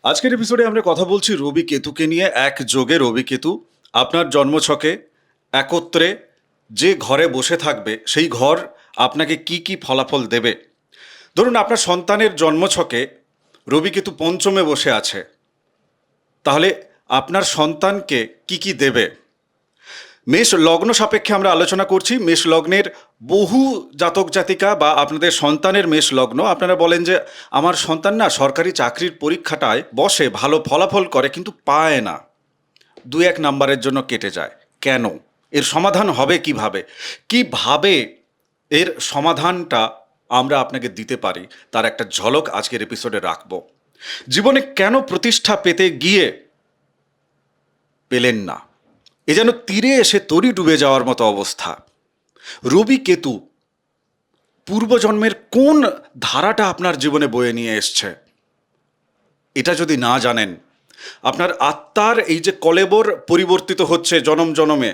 আজকের এপিসোডে আমরা কথা বলছি রবি কেতুকে নিয়ে। একযোগে রবি কেতু আপনার জন্মছকে একত্রে যে ঘরে বসে থাকবে সেই ঘর আপনাকে কি কি ফলাফল দেবে। ধরুন আপনার সন্তানের জন্মছকে রবি কেতু পঞ্চমে বসে আছে, তাহলে আপনার সন্তানকে কি কি দেবে। মেষ লগ্ন সাপেক্ষে আমরা আলোচনা করছি। মেষ লগ্নের বহু জাতক জাতিকা বা আপনাদের সন্তানের মেষ লগ্ন, আপনারা বলেন যে আমার সন্তান না সরকারি চাকরির পরীক্ষাটায় বসে ভালো ফলাফল করে কিন্তু পায় না, 2-1 নাম্বারের জন্য কেটে যায়। কেন? এর সমাধান হবে কিভাবে? কিভাবে এর সমাধানটা আমরা আপনাকে দিতে পারি তার একটা ঝলক আজকের এপিসোডে রাখব। জীবনে কেন প্রতিষ্ঠা পেতে গিয়ে পেলেন না, এ যেন তীরে এসে তরি ডুবে যাওয়ার মতো অবস্থা। রবি কেতু পূর্বজন্মের কোন ধারাটা আপনার জীবনে বয়ে নিয়ে এসছে, এটা যদি না জানেন, আপনার আত্মার এই যে কলেবর পরিবর্তিত হচ্ছে জনম জনমে,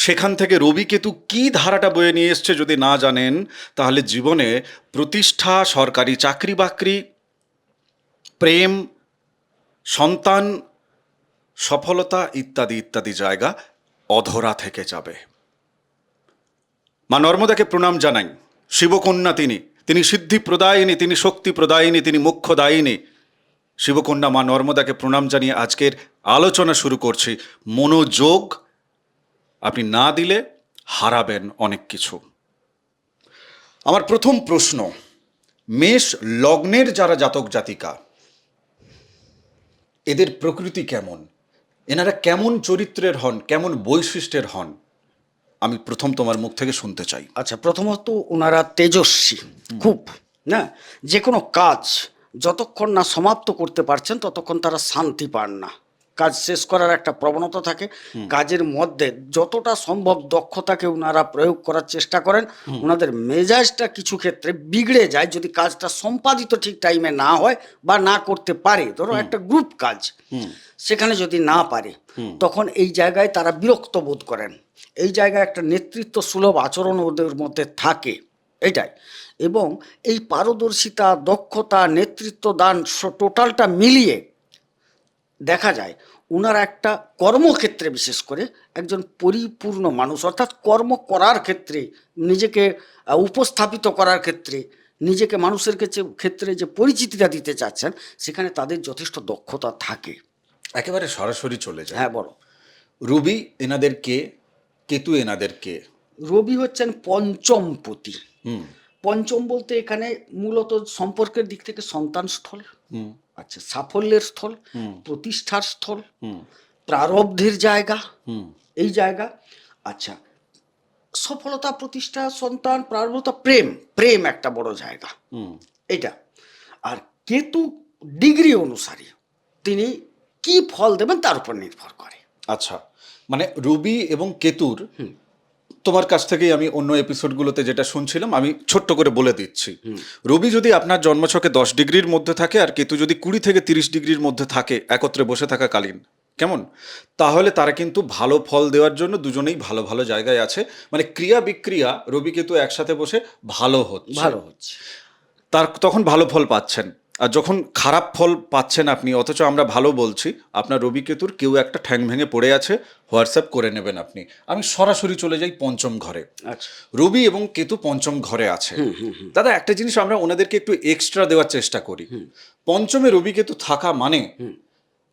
সেখান থেকে রবি কেতু কী ধারাটা বয়ে নিয়ে এসছে যদি না জানেন, তাহলে জীবনে প্রতিষ্ঠা, সরকারি চাকরি বাকরি, প্রেম, সন্তান, সফলতা ইত্যাদি ইত্যাদি জায়গা অধরা থেকে যাবে। মা নর্মদাকে প্রণাম জানাই। শিবকন্যা তিনি সিদ্ধি প্রদায়িনী, তিনি শক্তি প্রদায়িনী, তিনি মোক্ষদায়িনী। শিবকন্যা মা নর্মদাকে প্রণাম জানিয়ে আজকের আলোচনা শুরু করছি। মনোযোগ আপনি না দিলে হারাবেন অনেক কিছু। আমার প্রথম প্রশ্ন, মেষ লগ্নের যারা জাতক জাতিকা, এদের প্রকৃতি কেমন? এনারা কেমন চরিত্রের হন, কেমন বৈশিষ্ট্যের হন? আমি প্রথম তোমার মুখ থেকে শুনতে চাই। আচ্ছা, প্রথমত ওনারা তেজস্বী খুব, না যে কোনো কাজ যতক্ষণ না সমাপ্ত করতে পারছেন ততক্ষণ তারা শান্তি পান না। কাজ শেষ করার একটা প্রবণতা থাকে। কাজের মধ্যে যতটা সম্ভব দক্ষতাকে ওনারা প্রয়োগ করার চেষ্টা করেন। ওনাদের মেজাজটা কিছু ক্ষেত্রে বিগড়ে যায় যদি কাজটা সম্পাদিত ঠিক টাইমে না হয় বা না করতে পারে। ধরো একটা গ্রুপ কাজ, সেখানে যদি না পারে তখন এই জায়গায় তারা বিরক্ত বোধ করেন। এই জায়গায় একটা নেতৃত্ব সুলভ আচরণ ওদের মধ্যে থাকে, এটাই। এবং এই পারদর্শিতা, দক্ষতা, নেতৃত্ব দান টোটালটা মিলিয়ে দেখা যায় ওনারা একটা কর্মক্ষেত্রে বিশেষ করে একজন পরিপূর্ণ মানুষ, অর্থাৎ কর্ম করার ক্ষেত্রে, নিজেকে উপস্থাপিত করার ক্ষেত্রে, নিজেকে মানুষের ক্ষেত্রে যে পরিচিতিটা দিতে চাচ্ছেন, সেখানে তাদের যথেষ্ট দক্ষতা থাকে। একেবারে সরাসরি চলে যায়। হ্যাঁ, বলো। রবি এনাদের কে, কেতু এনাদের কে? রবি হচ্ছেন পঞ্চমপতি। পঞ্চম বলতে এখানে মূলত সম্পর্কের দিক থেকে সন্তান স্থল, আচ্ছা, সাফল্যের স্থল, প্রতিষ্ঠার স্থল, প্রারব্ধের জায়গা, এই জায়গা। আচ্ছা, সফলতা, প্রতিষ্ঠা, সন্তান, প্রারব্ধতা, প্রেম, প্রেম একটা বড় জায়গা এটা। আর কেতু ডিগ্রি অনুসারে তিনি কি ফল দেবেন তার উপর নির্ভর করে। আচ্ছা, মানে রবি এবং কেতুর, তোমার কাছ থেকেই আমি অন্য এপিসোডগুলোতে যেটা শুনছিলাম আমি ছোট্ট করে বলে দিচ্ছি। রবি যদি আপনার জন্মছকে 10 ডিগ্রির মধ্যে থাকে আর কেতু যদি 20 থেকে 30 ডিগ্রির মধ্যে থাকে একত্রে বসে থাকাকালীন, কেমন, তাহলে তারা কিন্তু ভালো ফল দেওয়ার জন্য দুজনেই ভালো ভালো জায়গায় আছে। মানে ক্রিয়া বিক্রিয়া রবি কেতু একসাথে বসে ভালো হচ্ছে, তার তখন ভালো ফল পাচ্ছেন। আর যখন খারাপ ফল পাচ্ছেন আপনি, অথচ আমরা ভালো বলছি, আপনার রবি কেতুর কেউ একটা ঠ্যাং ভেঙে পড়ে আছে, হোয়াটসঅ্যাপ করে নেবেন আপনি। আমি সরাসরি চলে যাই পঞ্চম ঘরে। আচ্ছা, রবি এবং কেতু পঞ্চম ঘরে আছে। দাদা, একটা জিনিস আমরা ওনাদেরকে একটু এক্সট্রা দেওয়ার চেষ্টা করি। পঞ্চমে রবি কেতু থাকা মানে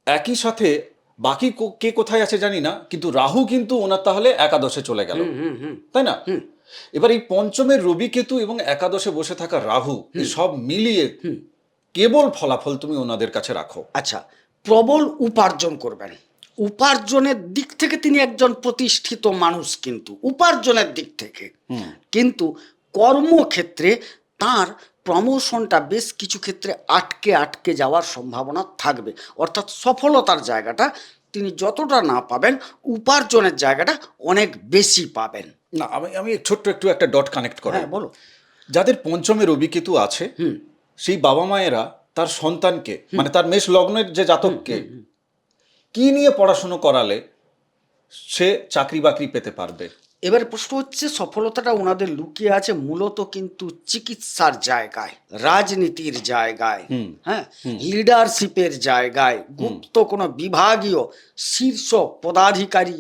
একই সাথে বাকি কে কোথায় আছে জানি না, কিন্তু রাহু কিন্তু ওনার তাহলে একাদশে চলে গেল, তাই না? এবার এই পঞ্চমের রবি কেতু এবং একাদশে বসে থাকা রাহু, সব মিলিয়ে কেবল ফলাফল তুমি ওনাদের কাছে রাখো। আচ্ছা, প্রবল উপার্জন করবেন। উপার্জনের দিক থেকে তিনি একজন প্রতিষ্ঠিত মানুষ, কিন্তু উপার্জনের দিক থেকে, কিন্তু কর্মক্ষেত্রে তার প্রমোশনটা বেশ কিছু ক্ষেত্রে আটকে আটকে যাওয়ার সম্ভাবনা থাকবে। অর্থাৎ সফলতার জায়গাটা তিনি যতটা না পাবেন, উপার্জনের জায়গাটা অনেক বেশি পাবেন। না, আমি ছোট্ট একটু একটা ডট কানেক্ট করি। হ্যাঁ, বলো। যাদের পঞ্চমে রবি কেতু আছে, সেই বাবা মায়েরা তার সন্তানকে, মানে তার মেষ লগ্নের যে জাতককে, কি নিয়ে পড়াশুনো করালে সে চাকরি বাকরি পেতে পারবে? এবার প্রশ্ন হচ্ছে সফলতাটা ওনাদের লুকিয়ে আছে মূলত কিন্তু চিকিৎসার জায়গায়, রাজনীতির জায়গায়, হ্যাঁ, লিডারশিপের জায়গায়, গুপ্ত কোনো বিভাগীয় শীর্ষ পদাধিকারী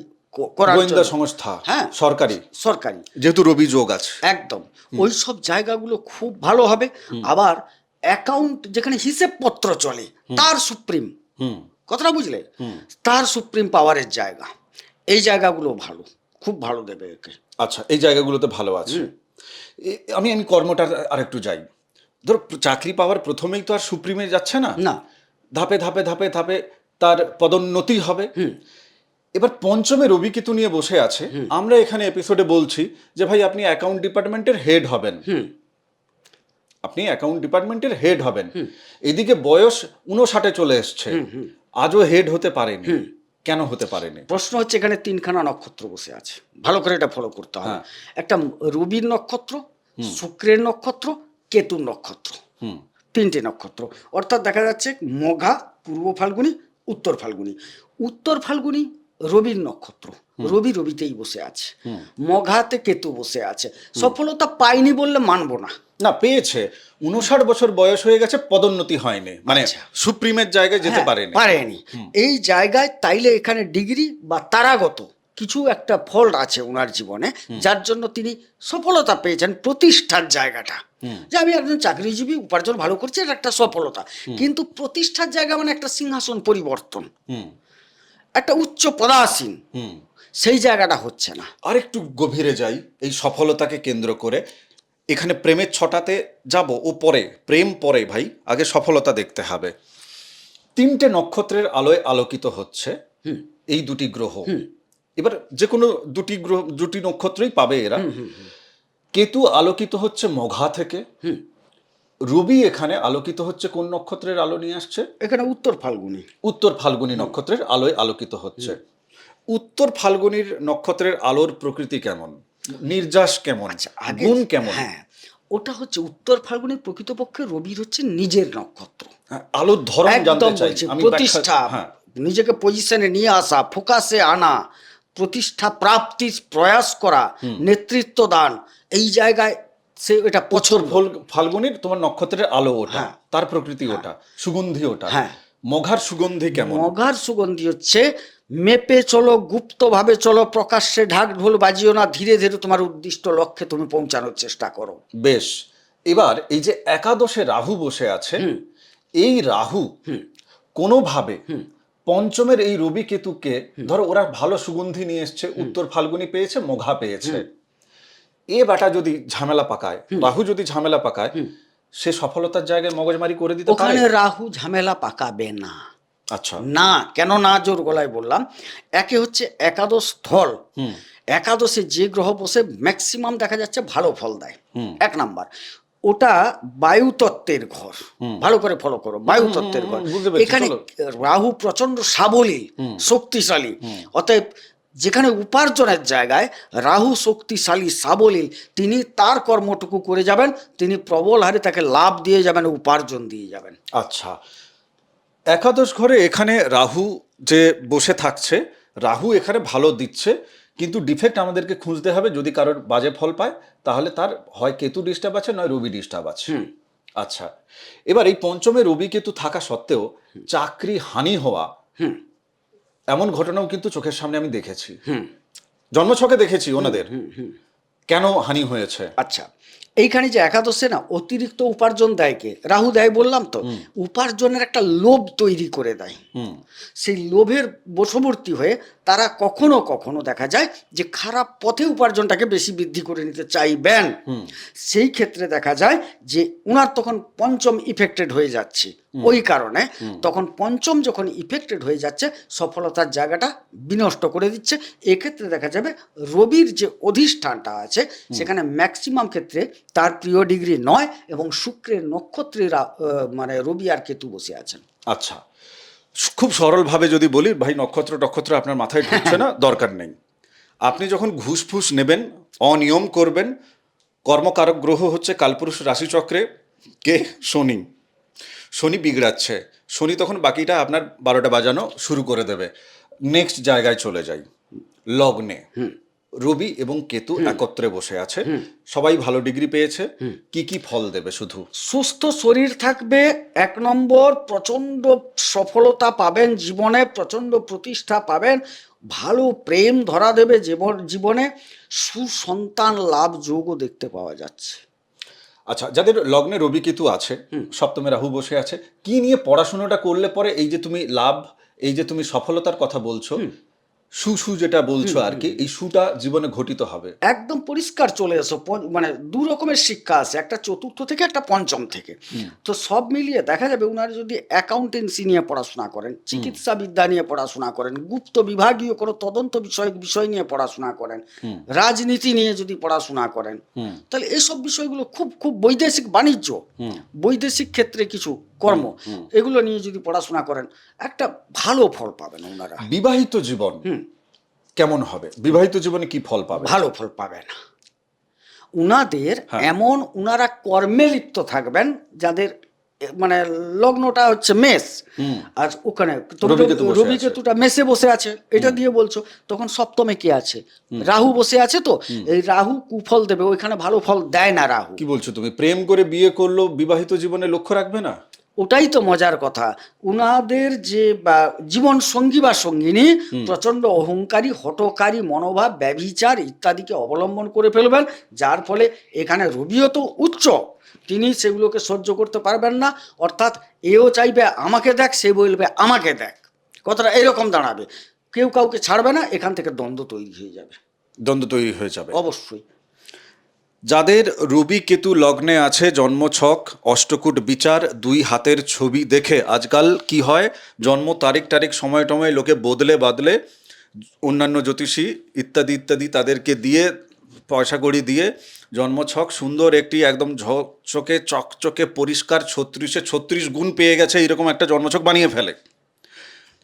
করার গোয়েন্দা জন্য। সংস্থা, হ্যাঁ, সরকারি, সরকারি, যেহেতু রবি যোগ আছে। একদম ওই সব জায়গাগুলো খুব ভালো হবে। আবার অ্যাকাউন্ট যেখানে হিসেবপত্র চলে তার সুপ্রিম, হুম কথাটা বুঝলে, তার সুপ্রিম পাওয়ারের জায়গা, এই জায়গাগুলো ভালো, খুব ভালো দেবে একে। আচ্ছা, এই জায়গাগুলোতে ভালো আছে। আমি আমি কর্মটা আরেকটু যাই। ধরো চাকরি পাওয়ার প্রথমেই তো আর সুপ্রিমে যাচ্ছে না, না, ধাপে ধাপে ধাপে ধাপে তার পদোন্নতি হবে। এবার পঞ্চমে রবি কেতু নিয়ে বসে আছে। আমরা এখানে এপিসোডে বলছি যে ভাই আপনি অ্যাকাউন্ট ডিপার্টমেন্টের হেড হবেন, আপনি অ্যাকাউন্ট ডিপার্টমেন্টের হেড হবেন। এদিকে বয়স 59 চলে এসছে, আজও হেড হতে পারেনি। কেন হতে পারেনি? প্রশ্ন হচ্ছে এখানে তিনখানা নক্ষত্র বসে আছে, ভালো করে এটা ফলো করতে হবে। একটা রবির নক্ষত্র, শুক্রের নক্ষত্র, কেতুর নক্ষত্র, তিনটে নক্ষত্র। অর্থাৎ দেখা যাচ্ছে মঘা, পূর্ব ফাল্গুনী, উত্তর ফাল্গুনী। উত্তর ফাল্গুনী রবির নক্ষত্র, রবি রবিতেই বসে আছে, মঘাতে কেতু বসে আছে। সফলতা পায়নি বললে মানবো না। না, পেয়েছে। 59 বছর বয়স হয়ে গেছে, পদোন্নতি হয়নি, মানে সুপ্রিমের জায়গায় যেতে পারেনি। পারেনি এই জায়গায়। তাইলে এখানে ডিগ্রি বা তারাগত কিছু একটা ফল আছে ওনার জীবনে, যার জন্য তিনি সফলতা পেয়েছেন। প্রতিষ্ঠার জায়গাটা, যে আমি একজন চাকরিজীবী, উপার্জন ভালো করছি, এটা একটা সফলতা। কিন্তু প্রতিষ্ঠার জায়গা মানে একটা সিংহাসন পরিবর্তন, একটা উচ্চ পদাসীন, সেই জায়গাটা হচ্ছে না। আরেকটু গভীরে যাই এই সফলতাকে কেন্দ্র করে। এখানে প্রেমের ছটাতে যাব, ও পরে, প্রেম পরে ভাই, আগে সফলতা দেখতে হবে। 3টে নক্ষত্রের আলোয় আলোকিত হচ্ছে এই দুটি গ্রহ। এবার যে কোনো দুটি নক্ষত্রই পাবে এরা। কেতু আলোকিত হচ্ছে মঘা থেকে, রবি এখানে আলোকিত হচ্ছে কোন নক্ষত্রের আলো নিয়ে আসছে? এখানে উত্তর ফাল্গুনী, উত্তর ফাল্গুনী নক্ষত্রের আলোয় আলোকিত হচ্ছে। উত্তর ফাল্গুনীর নক্ষত্রের আলোর প্রকৃতি কেমন, নির্যাস কেমন, গুণ কেমন? হ্যাঁ, ওটা হচ্ছে উত্তর ফাল্গুনের প্রকৃতপক্ষে রবির হচ্ছে নিজের নক্ষত্র। আলোর ধরন জানতে চাই আমি। প্রতিষ্ঠা, নিজেকে পজিশনে নিয়ে আসা, ফোকাসে আনা, প্রতিষ্ঠা প্রাপ্তির প্রয়াস করা, নেতৃত্ব দান, এই জায়গায় সে এটা পছন্দ। ফাল্গুনীর তোমার নক্ষত্রের আলো ওটা, তার প্রকৃতি ওটা, সুগন্ধি ওটা। মঘার সুগন্ধি কেমন? মঘার সুগন্ধি হচ্ছে মেপে চলো, গুপ্তভাবে চলো, প্রকাশ্যে ঢাক ঢোল বাজিও না, ধীরে ধীরে তোমার উদ্দিষ্ট লক্ষ্যে তুমি পৌঁছানোর চেষ্টা করো। বেশ। এবার এই যে একাদশে রাহু বসে আছে, এই রাহু কোনোভাবে পঞ্চমের এই রবি কেতুকে, ধরো ওরা ভালো সুগন্ধি নিয়ে এসছে, উত্তর ফাল্গুনী পেয়েছে, মঘা পেয়েছে, এ বেটা যদি ঝামেলা পাকায়, রাহু যদি ঝামেলা পাকায়, সে সফলতার জায়গায় মগজমারি করে দিতে পারে। ওখানে রাহু ঝামেলা পাকাবে না। আচ্ছা, না, কেন না জোর গলায় বললাম। একে হচ্ছে একাদশ স্থল, একাদশে যে গ্রহ বসে ম্যাক্সিমাম দেখা যাচ্ছে ভালো ফল দেয়। এক নাম্বার, ওটা বায়ুতত্ত্বের ঘর, ভালো করে ফলো করো, বায়ুতত্ত্বের ঘর। এখানে রাহু প্রচন্ড সাবলীল, শক্তিশালী। অতএব যেখানে উপার্জনের জায়গায় রাহু শক্তিশালী, সাবলীল, তিনি তার কর্মটুকু করে যাবেন, তিনি প্রবল হারে তাকে লাভ দিয়ে যাবেন, উপার্জন দিয়ে যাবেন। আচ্ছা, একাদশ ঘরে এখানে রাহু যে বসে থাকছে, রাহু এখানে ভালো দিচ্ছে, কিন্তু ডিফেক্ট আমাদেরকে খুঁজতে হবে। যদি কারোর বাজে ফল পায় তাহলে তার হয় কেতু ডিস্টার্ব আছে, নয় রবি ডিস্টার্ব আছে। আচ্ছা, এবার এই পঞ্চমে রবি কেতু থাকা সত্ত্বেও চাকরি হানি হওয়া, এমন ঘটনাও কিন্তু চোখের সামনে আমি দেখেছি, জন্মছকে দেখেছি ওনাদের। কেন হানি হয়েছে? আচ্ছা, এইখানে যে একাদশে না অতিরিক্ত উপার্জন দেয় কে? রাহু দেয় বললাম তো। উপার্জনের একটা লোভ তৈরি করে দেয়। সেই লোভের বশবর্তী হয়ে তারা কখনো কখনো দেখা যায় যে খারাপ পথে উপার্জনটাকে বেশি বৃদ্ধি করে নিতে চাইবেন। সেই ক্ষেত্রে দেখা যায় যে উনার তখন পঞ্চম ইফেক্টেড হয়ে যাচ্ছে। ওই কারণে তখন পঞ্চম যখন ইফেক্টেড হয়ে যাচ্ছে, সফলতার জায়গাটা বিনষ্ট করে দিচ্ছে। এক্ষেত্রে দেখা যাবে রবির যে অধিষ্ঠানটা আছে সেখানে ম্যাক্সিমাম ক্ষেত্রে তার প্রিয় ডিগ্রি নয়, এবং শুক্রের নক্ষত্রের মানে রবি আর কেতু বসে আছেন। আচ্ছা, খুব সরলভাবে যদি বলি ভাই, নক্ষত্র আপনার মাথায় ঢুকছে না, দরকার নেই। আপনি যখন ঘুষ ফুস নেবেন, অনিয়ম করবেন, কর্মকারক গ্রহ হচ্ছে কালপুরুষ রাশিচক্রে কে? শনি। শনি বিগড়াচ্ছে, শনি তখন বাকিটা আপনার 12টা বাজানো শুরু করে দেবে। নেক্সট জায়গায় চলে যাই, লগ্নে। রবি এবং কেতু একত্রে বসে আছে, সবাই ভালো ডিগ্রি পেয়েছে, কি কি ফল দেবে শুধু? সুস্থ শরীর থাকবে, 1 নম্বর প্রচণ্ড সফলতা পাবেন জীবনে, প্রচণ্ড প্রতিষ্ঠা পাবেন, ভালো প্রেম ধরা দেবে জীবনে, সুসন্তান লাভ যোগও দেখতে পাওয়া যাচ্ছে। আচ্ছা, যাদের লগ্নে রবি কেতু আছে, সপ্তমে রাহু বসে আছে, কি নিয়ে পড়াশোনাটা করলে পরে এই যে তুমি লাভ, এই যে তুমি সফলতার কথা বলছো, সু যেটা বলছো আর কি, এই সুটা জীবনে ঘটিত হবে? একদম পরিষ্কার চলে এসো, মানে 2 রকমের শিক্ষা আছে, একটা চতুর্থ থেকে, একটা পঞ্চম থেকে। তো সব মিলিয়ে দেখা যাবে উনারা যদি অ্যাকাউন্টেন্সি নিয়ে পড়াশোনা করেন, চিকিৎসা বিদ্যা নিয়ে পড়াশোনা করেন, গুপ্ত বিভাগীয় কোনো তদন্ত বিষয় নিয়ে পড়াশোনা করেন, রাজনীতি নিয়ে যদি পড়াশোনা করেন, তাহলে এইসব বিষয়গুলো খুব খুব বৈদেশিক বাণিজ্য, বৈদেশিক ক্ষেত্রে কিছু কর্ম, এগুলো নিয়ে যদি পড়াশোনা করেন, একটা ভালো ফল পাবেন ওনারা। বিবাহিত জীবন কেমন হবে? বিবাহিত জীবনে কি ফল পাবে? ভালো ফল পাবে না উনাদের। হ্যাঁ। উনারা কর্মে লিপ্ত থাকবেন, যাদের মানে লগ্নটা হচ্ছে মেষ, আর ওখানে রবি কেতু বসে রবি আছে। কেতুটা মেষে বসে আছে, এটা দিয়ে বলছো, তখন সপ্তমে কে আছে? রাহু বসে আছে। তো এই রাহু কুফল দেবে, ওইখানে ভালো ফল দেয় না রাহু। কি বলছো তুমি? প্রেম করে বিয়ে করলো, বিবাহিত জীবনে লক্ষ্য রাখবে না? ওটাই তো মজার কথা, উনাদের যে জীবন সঙ্গী বা সঙ্গিনী প্রচন্ড অহংকারী, হঠকারী মনোভাব, ব্যভিচার ইত্যাদিকে অবলম্বন করে ফেলবেন, যার ফলে এখানে রবিও তো উচ্চ, তিনি সেগুলোকে সহ্য করতে পারবেন না। অর্থাৎ এও চাইবে আমাকে দেখ, সে বলবে আমাকে দেখ, কথাটা এরকম দাঁড়াবে, কেউ কাউকে ছাড়বে না, এখান থেকে দ্বন্দ্ব তৈরি হয়ে যাবে। দ্বন্দ্ব তৈরি হয়ে যাবে অবশ্যই। যাদের রবি কেতু লগ্নে আছে, জন্মছক অষ্টকূট বিচার 2 হাতের ছবি দেখে আজকাল কি হয়, জন্ম তারিখ সময় টময় লোকে বদলে অন্যান্য জ্যোতিষী ইত্যাদি ইত্যাদি তাদেরকে দিয়ে, পয়সা কড়ি দিয়ে জন্মছক সুন্দর একটি একদম ঝকঝকে চকচকে পরিষ্কার 36-এ 36 গুণ পেয়ে গেছে এরকম একটা জন্মছক বানিয়ে ফেলে।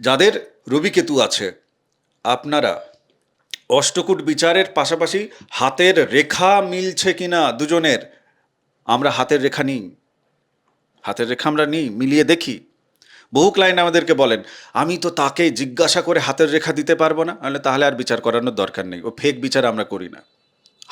যাদের রবি কেতু আছে, আপনারা অষ্টকূট বিচারের পাশাপাশি হাতের রেখা মিলছে কিনা দুজনের, আমরা হাতের রেখা আমরা নিই, মিলিয়ে দেখি। বহু ক্লায়েন্ট আমাদেরকে বলেন, আমি তো তাকে জিজ্ঞাসা করে হাতের রেখা দিতে পারবো না। তাহলে আর বিচার করানোর দরকার নেই, ও ফেক বিচার আমরা করি না।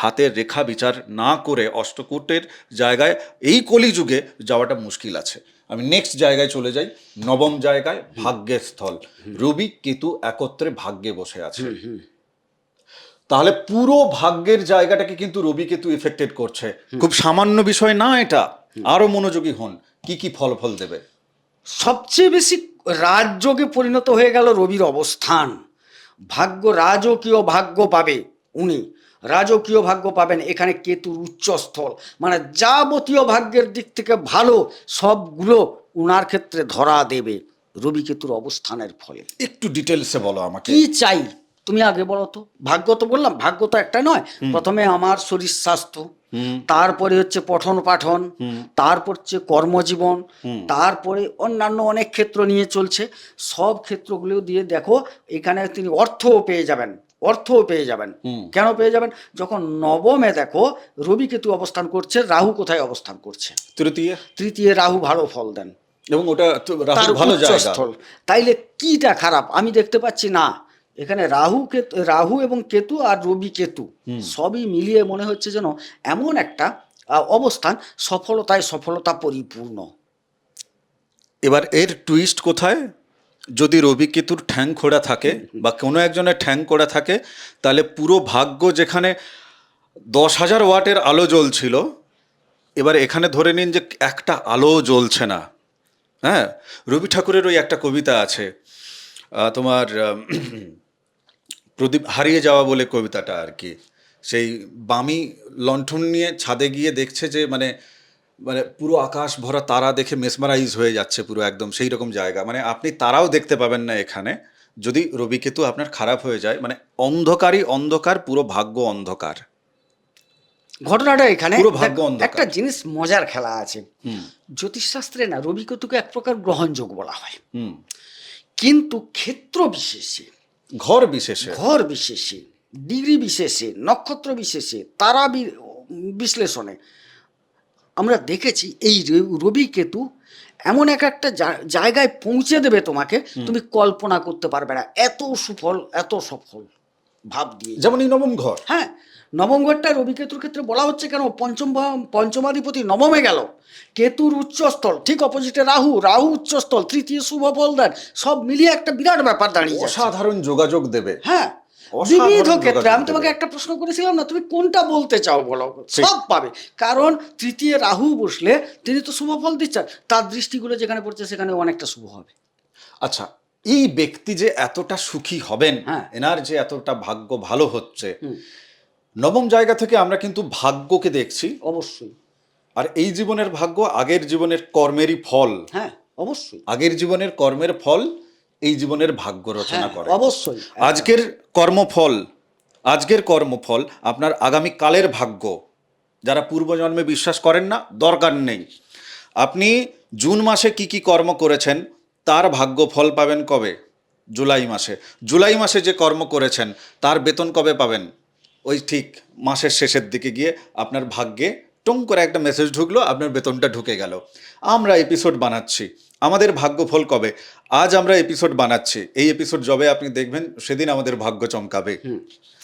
হাতের রেখা বিচার না করে অষ্টকূটের জায়গায় এই কলিযুগে যাওয়াটা মুশকিল আছে। আমি নেক্সট জায়গায় চলে যাই, নবম জায়গায় ভাগ্যের স্থল, রবি কেতু একত্রে ভাগ্যে বসে আছে। তাহলে পুরো ভাগ্যের জায়গাটাকে কিন্তু রবি কেতু এফেক্টেড করছে। খুব সামান্য বিষয় না এটা, আরো মনোযোগী হন। কি কি ফল দেবে? সবচেয়ে বেশি রাজযোগে পরিণত হয়ে গেল রবির অবস্থান। রাজকীয় ভাগ্য পাবে উনি, রাজকীয় ভাগ্য পাবেন। এখানে কেতুর উচ্চস্থল, মানে যাবতীয় ভাগ্যের দিক থেকে ভালো সবগুলো উনার ক্ষেত্রে ধরা দেবে রবি কেতুর অবস্থানের ফলে। একটু ডিটেলসে বলো আমাকে। কি চাই তুমি আগে বলো তো? ভাগ্য তো বললাম, ভাগ্য তো একটা নয়। প্রথমে আমার শরীর স্বাস্থ্য, তারপরে হচ্ছে পঠন পাঠন, তারপর হচ্ছে কর্মজীবন, তারপরে অন্যান্য অনেক ক্ষেত্র নিয়ে চলছে। সব ক্ষেত্রগুলো দিয়ে দেখো, এখানে তিনি অর্থও পেয়ে যাবেন। কেন পেয়ে যাবেন? যখন নবমে দেখো রবি কেতু অবস্থান করছে, রাহু কোথায় অবস্থান করছে? তৃতীয় রাহু ভালো ফল দেন, এবং ওটা রাহু ভালো জায়গা। তাইলে কিটা খারাপ আমি দেখতে পাচ্ছি না। এখানে রাহু এবং কেতু আর রবি কেতু সবই মিলিয়ে মনে হচ্ছে যেন এমন একটা অবস্থান, সফলতা পরিপূর্ণ। এবার এর টুইস্ট কোথায়? যদি রবি কেতুর ঠ্যাং খোড়া থাকে বা কোনো একজনের ঠ্যাং খোড়া থাকে, তাহলে পুরো ভাগ্য যেখানে 10,000 ওয়াটের আলো জ্বলছিল, এবার এখানে ধরে নিন যে একটা আলো জ্বলছে না। হ্যাঁ, রবি ঠাকুরের ওই একটা কবিতা আছে, তোমার প্রদীপ হারিয়ে যাওয়া বলে কবিতাটা আর কি। সেই বামি লণ্ঠন নিয়ে ছাদে গিয়ে দেখছে যে মানে পুরো আকাশ ভরা তারা দেখে মেসমারাইজ হয়ে যাচ্ছে পুরো একদম সেই রকম জায়গা। মানে আপনি তারাও দেখতে পাবেন না এখানে যদি রবি কেতু আপনার খারাপ হয়ে যায়। মানে অন্ধকার, পুরো ভাগ্য অন্ধকার। ঘটনাটা এখানে পুরো ভাগ্য অন্ধকার। একটা জিনিস মজার খেলা আছে, জ্যোতিষশাস্ত্রে না রবি কেতুকে এক প্রকার গ্রহণযোগ বলা হয়, কিন্তু ক্ষেত্র বিশেষে, ঘর বিশেষে, ডিগ্রি বিশেষে, নক্ষত্র বিশেষে, তারা বিশ্লেষণে আমরা দেখেছি এই রবি কেতু এমন একটা জায়গায় পৌঁছে দেবে তোমাকে, তুমি কল্পনা করতে পারবে না, এত সুফল, এত সফল। ভাব দিয়ে। যেমন এই নবম ঘর। হ্যাঁ, নবম ঘরটা রবি কেতুর ক্ষেত্রে বলা হচ্ছে কেন, পঞ্চমাধিপতি নবমে গেল, কেতুর উচ্চস্থল, ঠিক অপোজিটে রাহু, রাহু উচ্চস্থল, তৃতীয় শুভ ফল দেন, সব মিলিয়ে একটা বিরাট ব্যাপার দাঁড়িয়ে যাচ্ছে। অসাধারণ যোগাযোগ দেবে। হ্যাঁ, অসাধারণ বিবিধ ক্ষেত্রে। যোগাযোগ আমি তোমাকে দেবে। একটা প্রশ্ন করেছিলাম না, তুমি কোনটা বলতে চাও বলো, ঠিক। সব পাবে। কারণ তৃতীয় রাহু বসলে তিনি তো শুভ ফল দিচ্ছেন, তার দৃষ্টিগুলো যেখানে পড়ছে সেখানে অনেকটা শুভ হবে। আচ্ছা, এই ব্যক্তি যে এতটা সুখী হবেন, হ্যাঁ। এনার যে এতটা ভাগ্য ভালো হচ্ছে, হুম, নবম জায়গা থেকে আমরা কিন্তু ভাগ্যকে দেখছি। অবশ্যই। আর এই জীবনের ভাগ্য আগের জীবনের কর্মেরই ফল। হ্যাঁ, অবশ্যই। আগের জীবনের কর্মের ফল এই জীবনের ভাগ্য রচনা হ্যাঁ, করে। অবশ্যই। আজকের কর্মফল, আজকের কর্মফল আপনার আগামী কালের ভাগ্য। যারা পূর্বজন্মে বিশ্বাস করেন না, দরকার নেই। আপনি জুন মাসে কি কি কর্ম করেছেন তার ভাগ্য ফল পাবেন কবে? জুলাই মাসে। জুলাই মাসে যে কর্ম করেছেন তার বেতন কবে পাবেন? ওই ঠিক মাসের শেষের দিকে গিয়ে আপনার ভাগ্যে টং করে একটা মেসেজ ঢুকলো, আপনার বেতনটা ঢুকে গেল। আমরা এপিসোড বানাচ্ছি, আমাদের ভাগ্যফল কবে? আজ আমরা এপিসোড বানাচ্ছি, এই এপিসোড যবে আপনি দেখবেন সেদিন আমাদের ভাগ্য চমকাবে।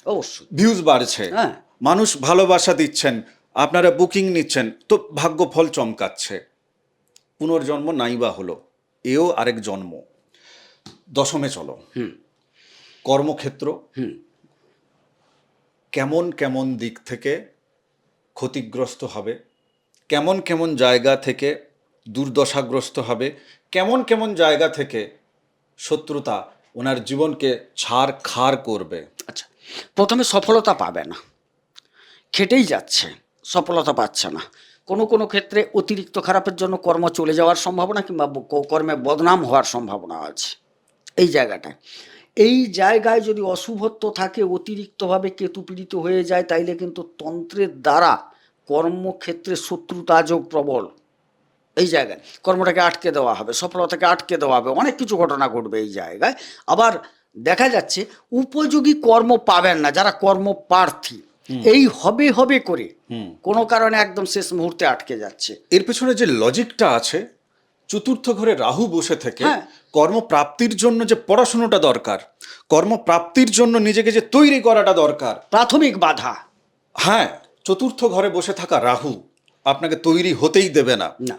অবশ্যই। ভিউজ বাড়ছে, হ্যাঁ। মানুষ ভালোবাসা দিচ্ছেন, আপনারা বুকিং নিচ্ছেন, তো ভাগ্যফল চমকাচ্ছে। পুনর্জন্ম নাইবা হলো, এও আরেক জন্ম। দশমে চলো। কর্মক্ষেত্র কেমন কেমন দিক থেকে ক্ষতিগ্রস্ত হবে, কেমন কেমন জায়গা থেকে দুর্দশাগ্রস্ত হবে, কেমন কেমন জায়গা থেকে শত্রুতা ওনার জীবনকে ছাড় খাড় করবে। আচ্ছা, প্রথমে সফলতা পাবে না, খেটেই যাচ্ছে, সফলতা পাচ্ছে না। কোনো কোনো ক্ষেত্রে অতিরিক্ত খারাপের জন্য কর্ম চলে যাওয়ার সম্ভাবনা, কিংবা কর্মে বদনাম হওয়ার সম্ভাবনা আছে এই জায়গাটায়। এই জায়গায় যদি অশুভত্ব থাকে, অতিরিক্তভাবে কেতু পীড়িত হয়ে যায়, তাইলে কিন্তু তন্ত্রের দ্বারা কর্মক্ষেত্রে শত্রুতা যোগ প্রবল। এই জায়গায় কর্মটাকে আটকে দেওয়া হবে, সফলতাকে আটকে দেওয়া হবে, অনেক কিছু ঘটনা ঘটবে এই জায়গায়। আবার দেখা যাচ্ছে উপযোগী কর্ম পাবেন না যারা কর্মপ্রার্থী, এই হবে হবে করে কোনো কারণে একদম শেষ মুহূর্তে আটকে যাচ্ছে। এর পেছনে যে লজিকটা আছে, চতুর্থ ঘরে রাহু বসে থেকে হ্যাঁ। কর্মপ্রাপ্তির জন্য যে পড়াশোনাটা দরকার, কর্মপ্রাপ্তির জন্য নিজেকে যে তৈরি করাটা দরকার, প্রাথমিক বাধা। হ্যাঁ, চতুর্থ ঘরে বসে থাকা রাহু আপনাকে তৈরি হতেই দেবে না। না।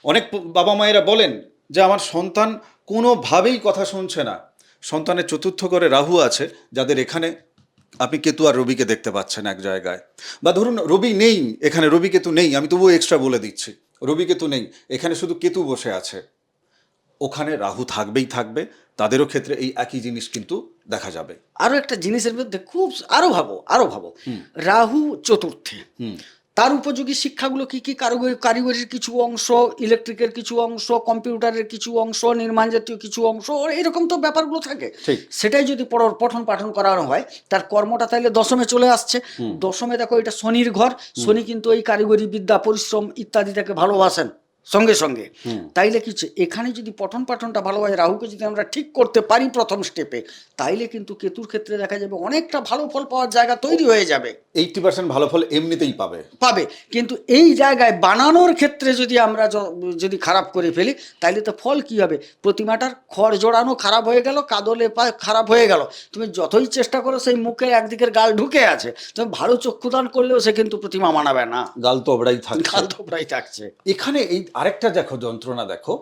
অনেক বাবা মায়েরা বলেন যে আমার সন্তান কোনোভাবেই কথা শুনছে না। সন্তানের চতুর্থ ঘরে রাহু আছে, যাদের এখানে আপনি কেতু আর রবিকে দেখতে পাচ্ছেন এক জায়গায়। বা ধরুন রবি নেই এখানে, রবি কেতু নেই, আমি তবুও এক্সট্রা বলে দিচ্ছি, রবি কেতু নেই এখানে, শুধু কেতু বসে আছে, ওখানে রাহু থাকবেই থাকবে। তাদেরও ক্ষেত্রে এই একই জিনিস কিন্তু দেখা যাবে। আরো একটা জিনিসের মধ্যে খুব আরো ভাবো, রাহু চতুর্থে, তার উপযোগী শিক্ষাগুলো কি কি? কারিগরির কিছু অংশ, ইলেকট্রিকের কিছু অংশ, কম্পিউটারের কিছু অংশ, নির্মাণ জাতীয় কিছু অংশ, এরকম তো ব্যাপারগুলো থাকে। ঠিক। সেটাই যদি পঠন পাঠন করানো হয়, তার কর্মটা তাহলে দশমে চলে আসছে। দশমে দেখো, এটা শনির ঘর, শনি কিন্তু এই কারিগরি বিদ্যা, পরিশ্রম ইত্যাদিটাকে ভালোবাসেন সঙ্গে সঙ্গে। তাইলে কিছু এখানে যদি পঠন পাঠনটা ভালো হয়, রাহুকে যদি আমরা ঠিক করতে পারি প্রথম স্টেপে, তাইলে কিন্তু কেতুর ক্ষেত্রে দেখা যাবে অনেকটা ভালো ফল পাওয়ার জায়গা তৈরি হয়ে যাবে। 80% ভালো ফল এমনিতেই পাবে। কিন্তু এই জায়গায় বানানোর ক্ষেত্রে যদি আমরা যদি খারাপ করে ফেলি, তাইলে তো ফল কি হবে? প্রতিমাটার খড় জোড়ানো খারাপ হয়ে গেল, কাদলে পায় খারাপ হয়ে গেল। তুমি যতই চেষ্টা করো, সেই মুখে একদিকের গাল ঢুকে আছে, তুমি ভালো চক্ষুদান করলেও সে কিন্তু প্রতিমা মানাবে না, গাল তোবড়াই থাকছে। গাল থোবড়াই থাকছে। এখানে এই আরেকটা দেখো যন্ত্রণা দেখো,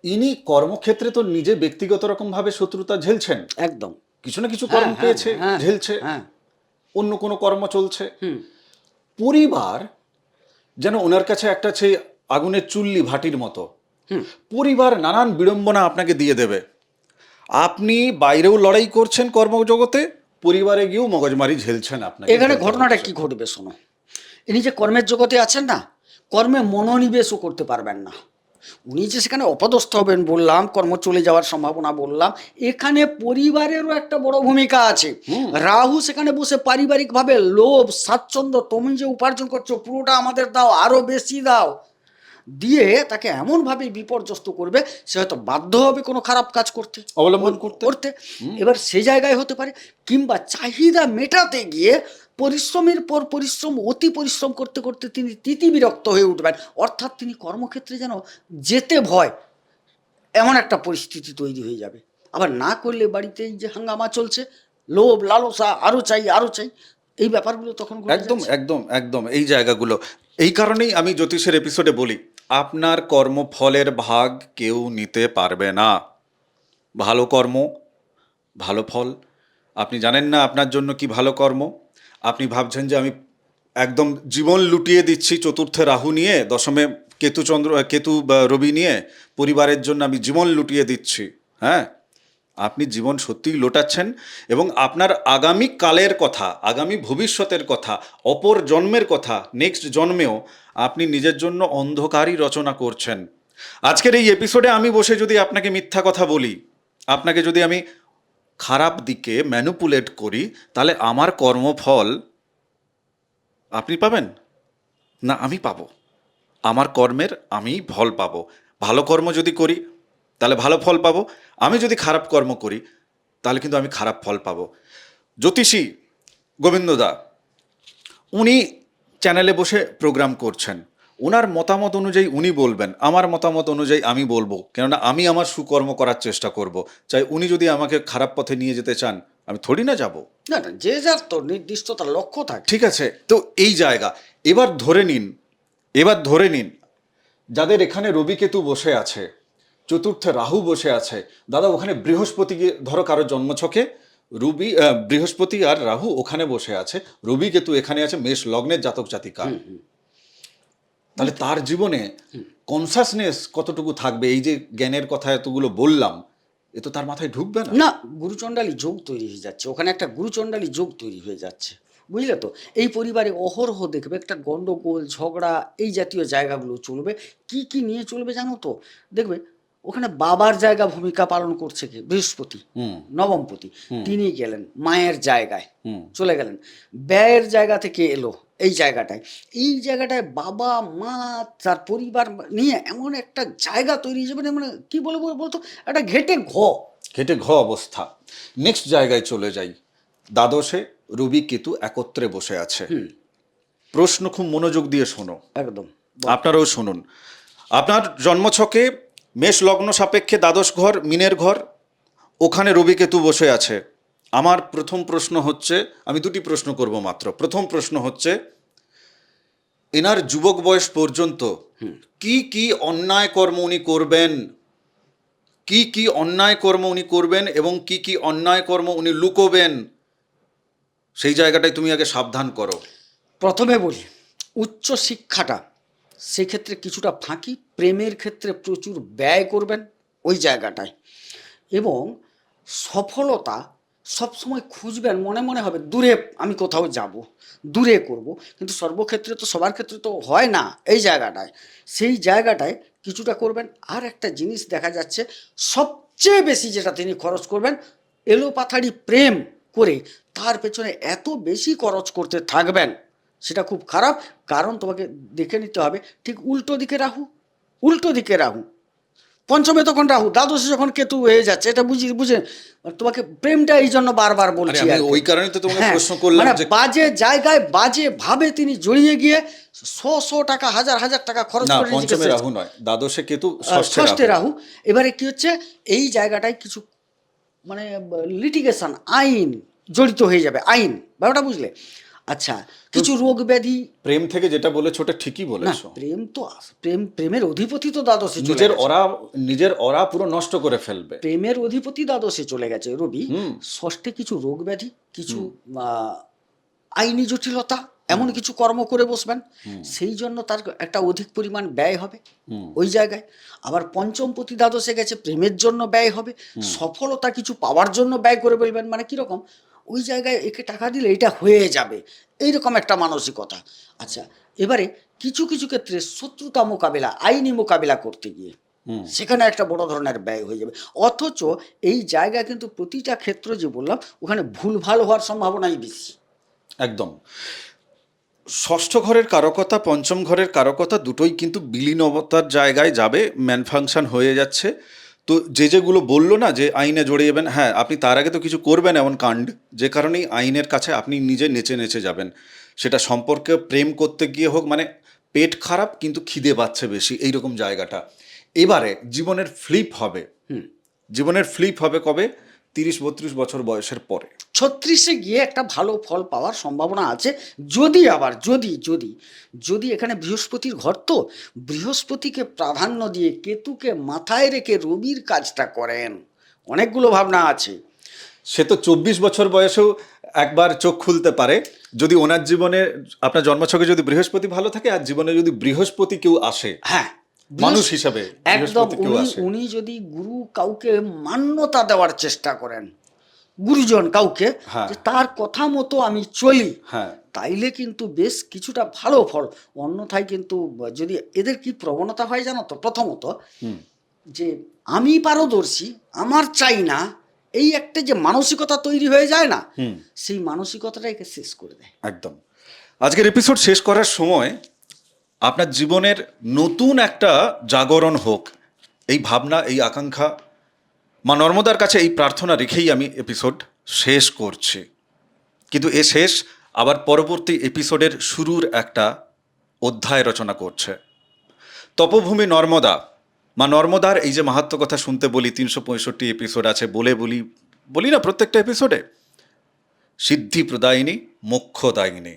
ইনি কর্মক্ষেত্রে তো নিজে ব্যক্তিগত রকম ভাবে শত্রুতা ঝেলছেন, একদম। কিছু না কিছু কর্ম পেয়েছে, ঝেলছে, অন্য কোনো কর্ম চলছে। পরিবার যেন ওনার কাছে একটা সেই আগুনের চুল্লি ভাটির মতো। পরিবার নানান বিড়ম্বনা আপনাকে দিয়ে দেবে। আপনি বাইরেও লড়াই করছেন কর্মজগতে, পরিবারে গিয়েও মগজমারি ঝেলছেন। আপনাকে এখানে ঘটনাটা কি ঘটবে শোনো, ইনি যে কর্মের জগতে আছেন না, কর্মে মনোনিবেশও করতে পারবেন না। উনি যে সেখানে অপদস্থ হবেন বললাম, কর্ম চলে যাওয়ার সম্ভাবনা বললাম, এখানে পরিবারেরও একটা বড় ভূমিকা আছে। রাহু সেখানে বসে পারিবারিকভাবে লোভ, স্বাচ্ছন্দ্য, তুমি যে উপার্জন করছো পুরোটা আমাদের দাও, আরো বেশি দাও, দিয়ে তাকে এমনভাবে বিপর্যস্ত করবে, সে হয়তো বাধ্য হবে কোনো খারাপ কাজ করতে, অবলম্বন করতে। এবার সেই জায়গায় হতে পারে, কিংবা চাহিদা মেটাতে গিয়ে পরিশ্রমের পর পরিশ্রম, অতি পরিশ্রম করতে করতে তিনি তিতিবিরক্ত হয়ে উঠবেন। অর্থাৎ তিনি কর্মক্ষেত্রে যেন যেতে ভয়, এমন একটা পরিস্থিতি তৈরি হয়ে যাবে। আবার না করলে বাড়িতে এই যে হাঙ্গামা চলছে, লোভ লালসা, আরো চাই আরো চাই, এই ব্যাপারগুলো তখন ঘটে একদম যাচ্ছে। একদম একদম এই জায়গাগুলো, এই কারণেই আমি জ্যোতিষের এপিসোডে বলি আপনার কর্মফলের ভাগ কেউ নিতে পারবে না। ভালো কর্ম, ভালো ফল। আপনি জানেন না আপনার জন্য কি ভালো কর্ম। আপনি ভাবছেন যে আমি একদম জীবন লুটিয়ে দিচ্ছি চতুর্থে রাহু নিয়ে, দশমে কেতু বা রবি নিয়ে, পরিবারের জন্য আমি জীবন লুটিয়ে দিচ্ছি। হ্যাঁ, আপনি জীবন সত্যিই লোটাচ্ছেন এবং আপনার আগামী কালের কথা, আগামী ভবিষ্যতের কথা, অপর জন্মের কথা, নেক্সট জন্মেও আপনি নিজের জন্য অন্ধকারই রচনা করছেন। আজকের এই এপিসোডে আমি বসে যদি আপনাকে মিথ্যা কথা বলি, আপনাকে যদি আমি খারাপ দিকে ম্যানুপুলেট করি, তাহলে আমার কর্মফল আপনি পাবেন না আমি পাবো। আমার কর্মের আমি ফল পাবো। ভালো কর্ম যদি করি তাহলে ভালো ফল পাবো, আমি যদি খারাপ কর্ম করি তাহলে কিন্তু আমি খারাপ ফল পাবো। জ্যোতিষী গোবিন্দদা উনি চ্যানেলে বসে প্রোগ্রাম করছেন, ওনার মতামত অনুযায়ী উনি বলবেন, আমার মতামত অনুযায়ী আমি বলবো, কেননা আমি আমার সুকর্ম করার চেষ্টা করব। চাই উনি যদি আমাকে খারাপ পথে নিয়ে যেতে চান, আমি থোড়ি না যাব। না না, যে যার তো নির্দিষ্ট তার লক্ষ্য থাকে। ঠিক আছে, তো এই জায়গা এবার ধরে নিন, এবার ধরে নিন যাদের এখানে রবি কেতু বসে আছে, চতুর্থে রাহু বসে আছে, দাদা ওখানে বৃহস্পতি ধরো কারো জন্মছকে বৃহস্পতি আর রাহু ওখানে বসে আছে, রবি কেতু এখানে আছে মেষ লগ্নের জাতক জাতিকা, তাহলে তার জীবনে কনসাসনেস কতটুকু থাকবে? এই যে জ্ঞানের কথা এতগুলো বললাম, এ তো তার মাথায় ঢুকবে না। না, গুরুচণ্ডালী যোগ তৈরি হয়ে যাচ্ছে ওখানে, একটা গুরুচণ্ডালী যোগ তৈরি হয়ে যাচ্ছে, বুঝলে তো। এই পরিবারে অহরহ দেখবে একটা গন্ডগোল ঝগড়া এই জাতীয় জায়গাগুলো চলবে। কি কি নিয়ে চলবে জানো তো? দেখবে ওখানে বাবার জায়গা ভূমিকা পালন করছে কি বৃহস্পতি, নবমপতি, তিনি গেলেন মায়ের জায়গায়, চলে গেলেন, ব্যয়ের জায়গা থেকে এলো এই জায়গাটায়। এই জায়গাটায় বাবা মা তার পরিবার নিয়ে এমন একটা জায়গা তৈরি হয়ে যাবে, মানে কি বলবো বলতো, একটা ঘেটে ঘ অবস্থা। নেক্সট জায়গায় চলে যাই, দ্বাদশে রবি কেতু একত্রে বসে আছে। প্রশ্ন খুব মনোযোগ দিয়ে শোনো, একদম। আপনারাও শুনুন। আপনার জন্মছকে মেষ লগ্ন সাপেক্ষে দ্বাদশ ঘর মিনের ঘর, ওখানে রবি কেতু বসে আছে। আমার প্রথম প্রশ্ন হচ্ছে, আমি দুটি প্রশ্ন করব মাত্র। প্রথম প্রশ্ন হচ্ছে, এনার যুবক বয়স পর্যন্ত কি কি অন্যায় কর্ম উনি করবেন, কি কি অন্যায় কর্ম উনি করবেন এবং কি কি অন্যায় কর্ম উনি লুকোবেন, সেই জায়গাটায় তুমি আগে সাবধান করো। প্রথমে বলি, উচ্চ শিক্ষাটা সেক্ষেত্রে কিছুটা ফাঁকি, প্রেমের ক্ষেত্রে প্রচুর ব্যয় করবেন ওই জায়গাটায়, এবং সফলতা সবসময় খুঁজবেন, মনে মনে হবে দূরে আমি কোথাও যাব, দূরে করব, কিন্তু সর্বক্ষেত্রে তো সবার ক্ষেত্রে তো হয় না এই জায়গাটায়। সেই জায়গাটায় কিছুটা করবেন। আর একটা জিনিস দেখা যাচ্ছে, সবচেয়ে বেশি যেটা তিনি খরচ করবেন, এলোপাথারি প্রেম করে তার পেছনে এত বেশি খরচ করতে থাকবেন, সেটা খুব খারাপ। কারণ তোমাকে দেখে নিতে হবে ঠিক উল্টো দিকে রাহু, উল্টো দিকে রাহু, পঞ্চমে তখন রাহু, দ্বাদশে যখন কেতু হয়ে যাচ্ছে, এটা বুঝে তোমাকে প্রেমটা এই জন্য বারবার বলছি আমি আর কি। ওই কারণে তো তোমাকে হ্যাঁ, প্রশ্ন করলাম মানে যে বাজে জায়গায় বাজে ভাবে তিনি জড়িয়ে গিয়ে শো টাকা হাজার হাজার টাকা খরচ না, করে নিজেকে পঞ্চমে রাহু নয়, দ্বাদশে কেতু, ষষ্ঠে রাহু। এবারে কি হচ্ছে, এই জায়গাটায় কিছু মানে লিটিগেশন, আইন জড়িত হয়ে যাবে, আইন ব্যাপারটা বুঝলে। আচ্ছা, কিছু রোগ ব্যাধি। প্রেম থেকে যেটা বলেছো ওটা ঠিকই না, বলেছো। প্রেম তো প্রেমের অধিপতি তো দ্বাদশে চলে নিজের গেছে। নিজের অরা পুরো নষ্ট করে ফেলবে। প্রেমের অধিপতি দ্বাদশে চলে গেছে রবি। ষষ্ঠে কিছু রোগ ব্যাধি, কিছু আইনি জটিলতা, এমন কিছু কর্ম করে বসবেন, সেই জন্য তার একটা অধিক পরিমাণ ব্যয় হবে ওই জায়গায়। আবার পঞ্চমপতি দ্বাদশে গেছে, প্রেমের জন্য ব্যয় হবে, সফলতা কিছু পাওয়ার জন্য ব্যয় করে বলবেন, মানে কিরকম ওই জায়গায় একে টাকা দিলে এটা হয়ে যাবে, এইরকম একটা মানসিকতা। আচ্ছা, এবারে কিছু কিছু ক্ষেত্রে শত্রুতা মোকাবিলা, আইনি মোকাবিলা করতে গিয়ে সেখানে একটা বড় ধরনের ব্যয় হয়ে যাবে। অথচ এই জায়গা কিন্তু প্রতিটা ক্ষেত্র যে বললাম, ওখানে ভুলভাল হওয়ার সম্ভাবনাই বেশি। একদম। ষষ্ঠ ঘরের কারকতা, পঞ্চম ঘরের কারকতা দুটোই কিন্তু বিলীনতার জায়গায় যাবে, ম্যানফাংশন হয়ে যাচ্ছে। তো যেগুলো বললো না যে আইনে জড়িয়ে যাবেন, হ্যাঁ আপনি তার আগে তো কিছু করবেন এমন কাণ্ড, যে কারণেই আইনের কাছে আপনি নিজে নেচে নেচে যাবেন। সেটা সম্পর্কে প্রেম করতে গিয়ে হোক, মানে পেট খারাপ কিন্তু খিদে পাচ্ছে বেশি, এইরকম জায়গাটা। এবারে জীবনের ফ্লিপ হবে, জীবনের ফ্লিপ হবে কবে? 30-32 বছর বয়সের পরে। 36-এ গিয়ে একটা ভালো ফল পাওয়ার সম্ভাবনা আছে, যদি আবার যদি এখানে বৃহস্পতির ঘর, তো বৃহস্পতিকে প্রাধান্য দিয়ে কেতুকে মাথায় রেখে রবির কাজটা করেন। অনেকগুলো ভাবনা আছে। সে তো 24 বছর বয়সেও একবার চোখ খুলতে পারে, যদি ওনার জীবনে, আপনার জন্মছকে যদি বৃহস্পতি ভালো থাকে আর জীবনে যদি বৃহস্পতি কেউ আসে, হ্যাঁ, মানুষ হিসাবে একদম বৃহস্পতি কেউ উনি আসে, উনি যদি গুরু কাউকে মান্যতা দেওয়ার চেষ্টা করেন, গুরুজন কাউকে, হ্যাঁ। যে তার কথা মতো আমি চলি, হ্যাঁ, তাইলে কিন্তু বেশ কিছুটা ভালো ফল। অন্যথায় কিন্তু যদি এদের কি প্রবণতা হয় জানো তো, প্রথমত যে আমি পারদর্শী, আমার চাই না, এই একটা যে মানসিকতা তৈরি হয়ে যায় না, সেই মানসিকতাটা একে শেষ করে দেয়। একদম। আজকের এপিসোড শেষ করার সময় আপনার জীবনের নতুন একটা জাগরণ হোক, এই ভাবনা, এই আকাঙ্ক্ষা, মা নর্মদার কাছে এই প্রার্থনা রেখেই আমি এপিসোড শেষ করছি। কিন্তু এ শেষ আবার পরবর্তী এপিসোডের শুরুর একটা অধ্যায় রচনা করছে। তপভূমি নর্মদা, মা নর্মদার এই যে মাহাত্ম্য কথা শুনতে বলি, 365 এপিসোড আছে, বলি না প্রত্যেকটা এপিসোডে, সিদ্ধি প্রদায়িনী মোক্ষদায়িনী,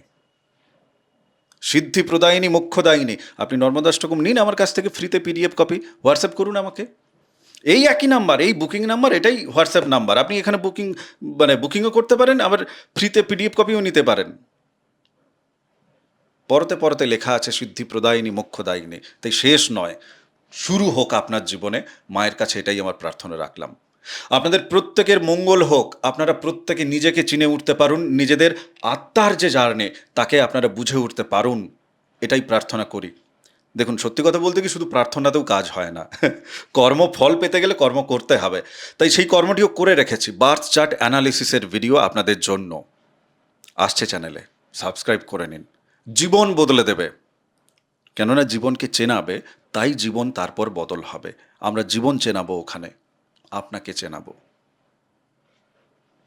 সিদ্ধি প্রদায়িনী মোক্ষদায়িনী। আপনি নর্মদাষ্টকম নিন আমার কাছ থেকে ফ্রিতে, PDF কপি হোয়াটসঅ্যাপ করুন আমাকে, এই একই নাম্বার, এই বুকিং নাম্বার, এটাই হোয়াটসঅ্যাপ নাম্বার। আপনি এখানে বুকিংও করতে পারেন, আবার ফ্রিতে PDF কপিও নিতে পারেন। পরতে লেখা আছে সিদ্ধি প্রদায়িনী মোক্ষদায়িনী। তাই শেষ নয়, শুরু হোক আপনার জীবনে, মায়ের কাছে এটাই আমার প্রার্থনা রাখলাম। আপনাদের প্রত্যেকের মঙ্গল হোক, আপনারা প্রত্যেকে নিজেকে চিনে উঠতে পারুন, নিজেদের আত্মার যে জার্নি তাকে আপনারা বুঝে উঠতে পারুন, এটাই প্রার্থনা করি। দেখুন, সত্যি কথা বলতে কি, শুধু প্রার্থনাতেও কাজ হয় না, কর্মফল পেতে গেলে কর্ম করতে হবে। তাই সেই কর্মটিও করে রেখেছি, বার্থ চার্ট অ্যানালিসিসের ভিডিও আপনাদের জন্য আসছে চ্যানেলে, সাবস্ক্রাইব করে নিন। জীবন বদলে দেবে, কেননা জীবনকে চেনাবে, তাই জীবন তারপর বদল হবে। আমরা জীবন চেনাবো, ওখানে আপনাকে চেনাবো।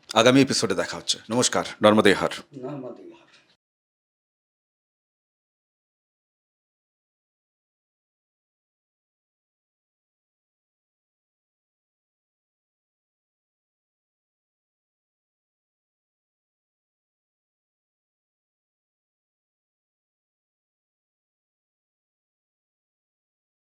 আগামী এপিসোডে দেখা হচ্ছে। নমস্কার, নর্মদে হার। নর্মদে